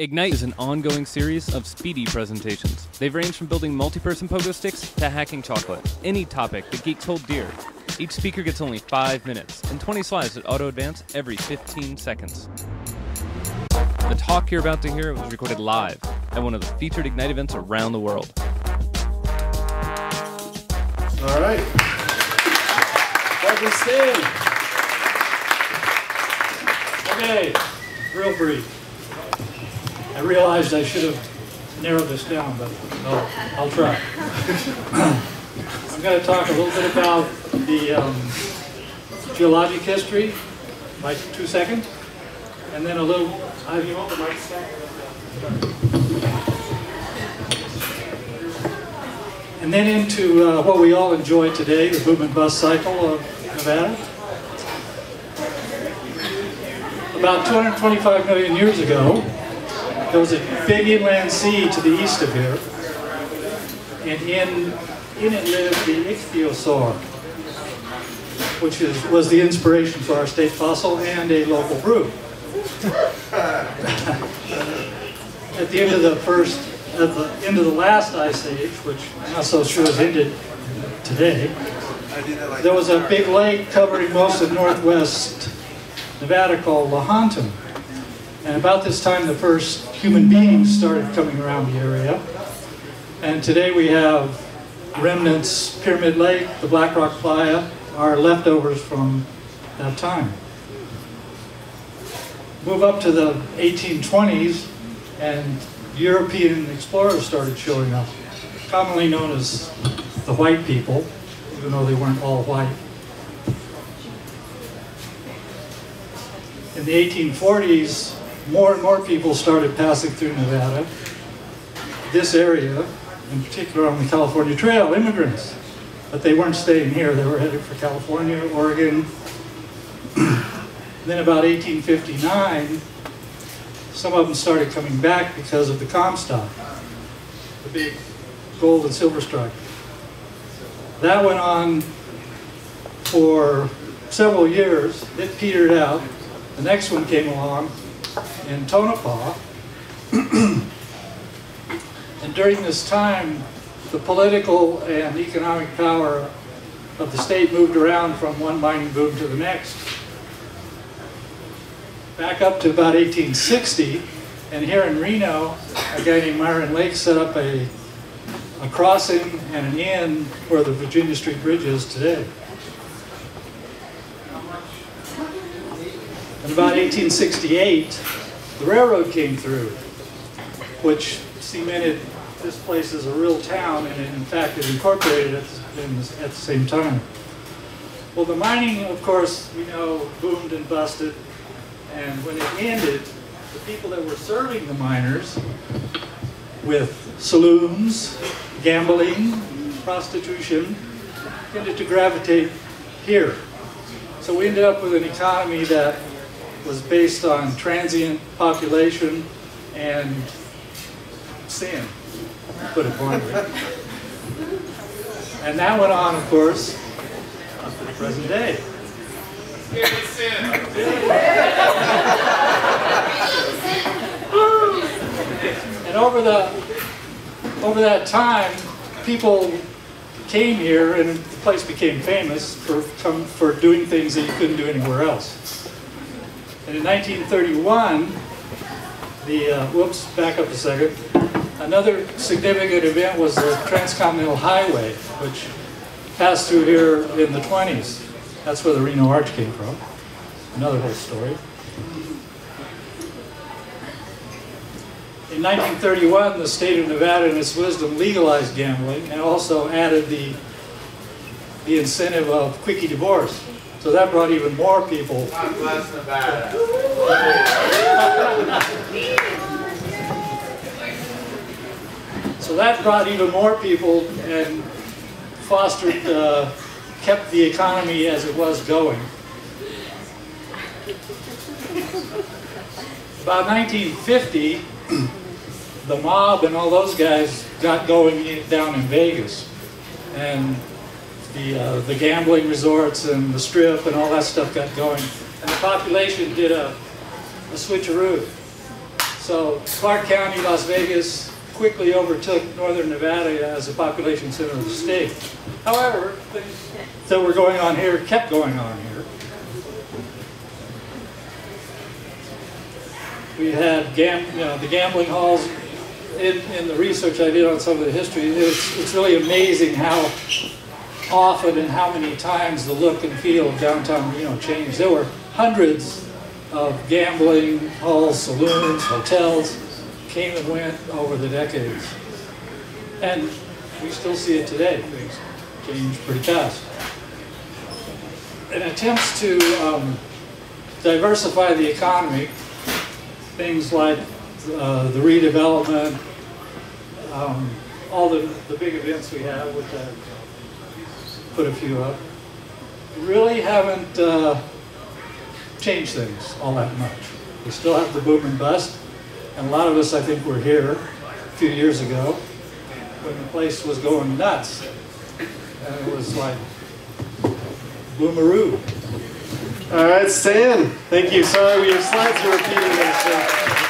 Ignite is an ongoing series of speedy presentations. They've ranged from building multi-person pogo sticks to hacking chocolate. Any topic that geeks hold dear. Each speaker gets only 5 minutes and 20 slides that auto-advance every 15 seconds. The talk you're about to hear was recorded live at one of the featured Ignite events around the world. All right. Welcome, Steve. Okay, real brief. I realized I should have narrowed this down, but I'll try. I'm going to talk a little bit about the geologic history, like 2 seconds, and then a little. You want the mic stack? And then into what we all enjoy today, the boom and bust cycle of Nevada. About 225 million years ago, there was a big inland sea to the east of here, and in it lived the ichthyosaur, which was the inspiration for our state fossil and a local brew. At the end of the last ice age, which I'm not so sure has ended today, there was a big lake covering most of northwest Nevada called Lahontan. And about this time, the first human beings started coming around the area. And today we have remnants, Pyramid Lake, the Black Rock Playa, are leftovers from that time. Move up to the 1820s, and European explorers started showing up, commonly known as the white people, even though they weren't all white. In the 1840s, more and more people started passing through Nevada, this area, in particular on the California Trail, immigrants. But they weren't staying here, they were headed for California, Oregon. Then about 1859, some of them started coming back because of the Comstock, the big gold and silver strike. That went on for several years. It petered out. The next one came along in Tonopah. And during this time, the political and economic power of the state moved around from one mining boom to the next. Back up to about 1860, and here in Reno, a guy named Myron Lake set up a crossing and an inn where the Virginia Street Bridge is today. In about 1868, the railroad came through, which cemented this place as a real town, and in fact it incorporated it at the same time. Well, the mining, of course, we know, boomed and busted, and when it ended, the people that were serving the miners with saloons, gambling, prostitution, tended to gravitate here. So we ended up with an economy that was based on transient population and sin, to put it bluntly. And that went on, of course, up to the present day. And over that time, people came here, and the place became famous for doing things that you couldn't do anywhere else. And in 1931, whoops, back up a second. Another significant event was the Transcontinental Highway, which passed through here in the 20s. That's where the Reno Arch came from. Another whole story. In 1931, the state of Nevada, in its wisdom, legalized gambling and also added the incentive of quickie divorce. So that brought even more people. God bless Nevada. So that brought even more people and fostered, kept the economy as it was going. About 1950, the mob and all those guys got going down in Vegas. And the gambling resorts and the strip and all that stuff got going. And the population did a switcheroo. So Clark County, Las Vegas quickly overtook northern Nevada as the population center of the state. However, things that were going on here kept going on here. We had the gambling halls. In the research I did on some of the history, it's really amazing how often and how many times the look and feel of downtown Reno changed. There were hundreds of gambling halls, saloons, hotels, came and went over the decades. And we still see it today. Things change pretty fast. In attempts to diversify the economy, things like the redevelopment, all the big events we have, which I put a few up, really haven't changed things all that much. We still have the boom and bust, and a lot of us, I think, were here a few years ago when the place was going nuts, and it was like boomaroo. All right, Stan, thank you. Sorry, your slides are repeating themselves.